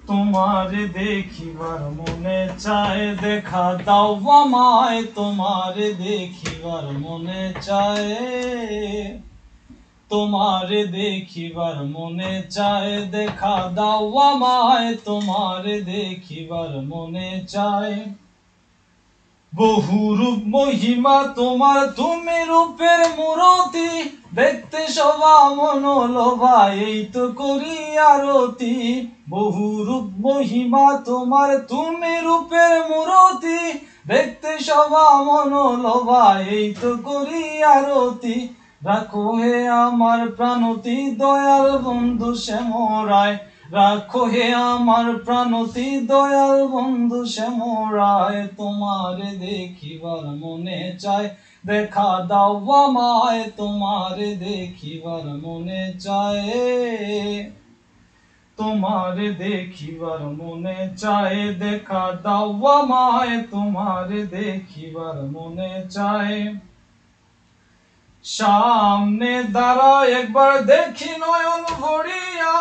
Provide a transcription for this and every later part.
তোমারে দেখিবার মনে চায়, দেখা দাও আমায় তোমারে দেখিবার মনে চায়। তোমারে দেখিবার মনে চায়, দেখা দাও আমায় তোমারে দেখিবার মনে চায়। বহু রূপ মহিমা তোমার, তুমি রূপের মূরতি, দেখতে শোভা মনোলোভা এই তো করি আরতি। বহু রূপ মহিমা তোমার, তুমি রূপের মূরতি, দেখতে শোভা মনোলোভা এই তো করি আরতি। রাখো হে আমার প্রাণতি দয়াল বন্ধু শ্যামরায়, রাখো হে আমার প্রাণতি দয়াল বন্ধু শ্যামরায়। তোমারে দেখিবার মনে চায়, দেখা দাও আমায় তোমারে দেখিবার মনে চায়। তোমারে দেখিবার মনে চায়, দেখা দাও আমায় তোমারে দেখিবার মনে চায়। সামনে দাঁড়াও একবার দেখি নয়ন ভরিয়া,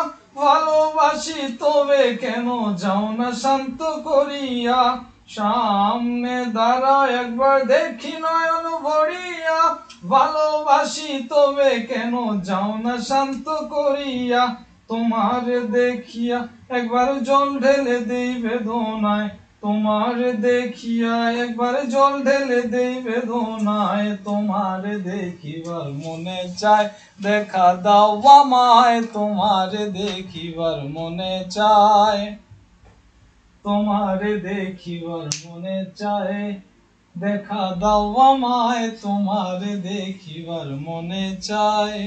ভালোবাসি তবে কেন যাও না শান্ত করিয়া। সামনে দাঁড়াও একবার দেখি নয়ন ভরিয়া, ভালোবাসি তবে কেন যাও না শান্ত করিয়া। তোমার দেখিয়া একবার জল ঢেলে দেই বেদনায়, তোমার দেখিয়া একবার জল ঢেলে দেই বেদনায়। তোমার দেখিবার মনে চায়, দেখা দাও আমায় তোমার দেখিবার মনে চায়। তোমার দেখিবার মনে চায়, দেখা দাও আমায় তোমার দেখিবার মনে চায়।